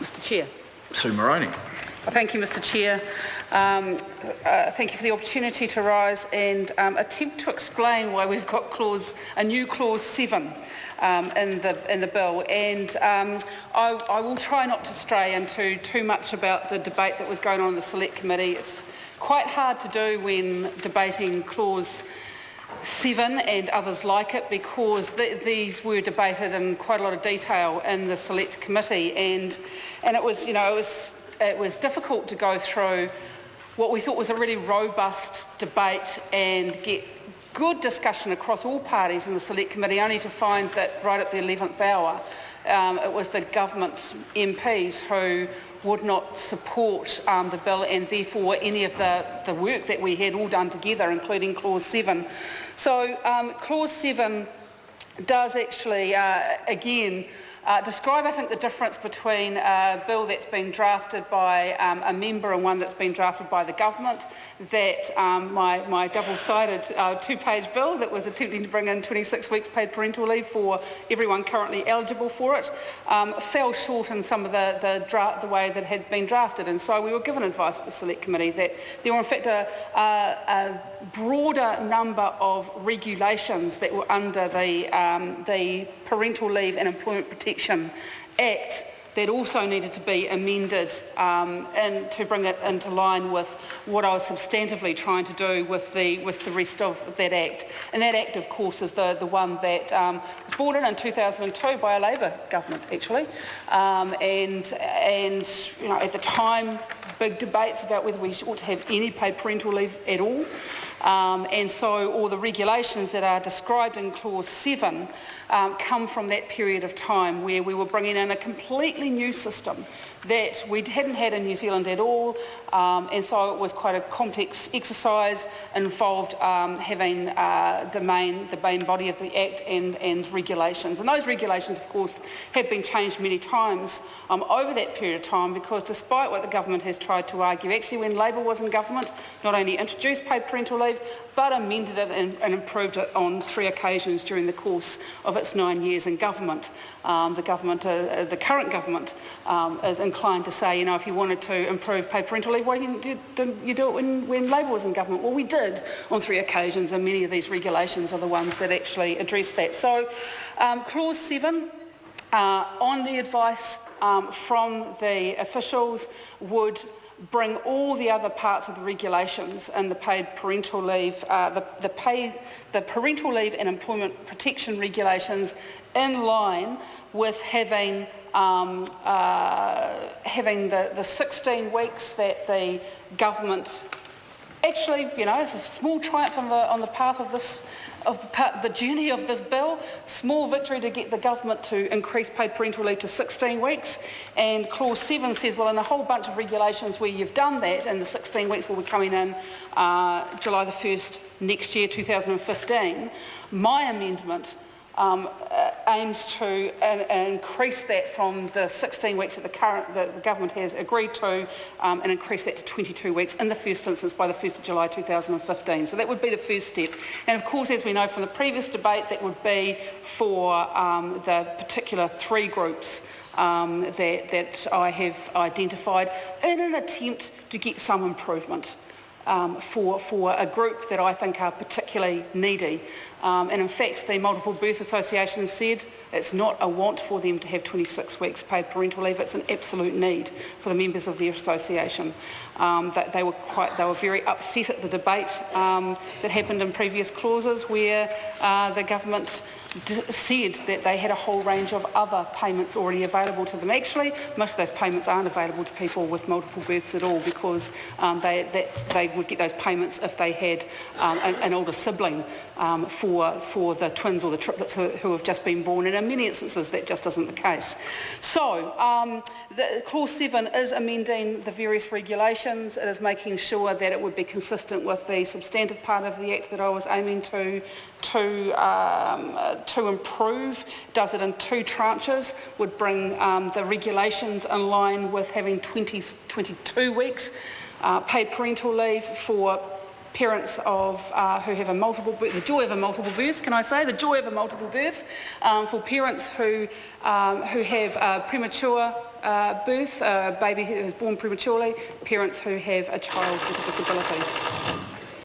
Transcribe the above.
Mr Chair. Sue Moroney. Thank you, Mr Chair. Thank you for the opportunity to rise and attempt to explain why we've got a new clause 7 in the bill. And I will try not to stray into too much about the debate that was going on in the Select Committee. It's quite hard to do when debating clause 7 and others like it, because these were debated in quite a lot of detail in the Select Committee, and it was, it was difficult to go through what we thought was a really robust debate and get good discussion across all parties in the Select Committee, only to find that right at the 11th hour it was the government MPs who would not support the bill, and therefore any of the work that we had all done together, including clause 7. So clause 7 does actually, again, describe, I think, the difference between a bill that's been drafted by a member and one that's been drafted by the government. That my double-sided two-page bill that was attempting to bring in 26 weeks paid parental leave for everyone currently eligible for it fell short in some of the way that had been drafted. And so we were given advice at the Select Committee that there were in fact a broader number of regulations that were under the Parental Leave and Employment Protection Act that also needed to be amended and to bring it into line with what I was substantively trying to do with the rest of that Act. And that Act, of course, is the one that was brought in 2002 by a Labor government, actually. And at the time, big debates about whether we ought to have any paid parental leave at all. And so all the regulations that are described in clause 7 come from that period of time where we were bringing in a completely new system that we hadn't had in New Zealand at all, and so it was quite a complex exercise, involved having the main body of the Act and regulations. And those regulations, of course, have been changed many times over that period of time, because despite what the government has tried to argue, actually when Labor was in government, not only introduced paid parental leave, but amended it and improved it on 3 occasions during the course of its 9 years in government. The current government is inclined to say, if you wanted to improve paid parental leave, why didn't you do it when Labor was in government? Well, we did on 3 occasions, and many of these regulations are the ones that actually address that. So clause 7, on the advice from the officials, would bring all the other parts of the regulations and the paid parental leave, the parental leave and employment protection regulations in line with having the 16 weeks that the government actually, it's a small triumph on the path of this, the journey of this bill. Small victory to get the government to increase paid parental leave to 16 weeks. And clause 7 says, well, in a whole bunch of regulations where you've done that, and the 16 weeks will be coming in July the 1st next year, 2015, my amendment aims to increase that from the 16 weeks that the government has agreed to, and increase that to 22 weeks in the first instance by the 1st of July 2015. So that would be the first step. And of course, as we know from the previous debate, that would be for the particular 3 groups that I have identified in an attempt to get some improvement for a group that I think are particularly needy. And in fact, the Multiple Birth Association said it's not a want for them to have 26 weeks paid parental leave, it's an absolute need for the members of their association. That they were very upset at the debate that happened in previous clauses where the government said that they had a whole range of other payments already available to them. Actually, most of those payments aren't available to people with multiple births at all, because they would get those payments if they had an older sibling for the twins or the triplets who have just been born, and in many instances that just isn't the case. So clause 7 is amending the various regulations. It is making sure that it would be consistent with the substantive part of the Act that I was aiming to improve. Does it in 2 tranches, would bring the regulations in line with having 22 weeks paid parental leave for parents of who have a multiple birth, the joy of a multiple birth, can I say? The joy of a multiple birth for parents who have premature birth, a baby who is born prematurely, parents who have a child with a disability.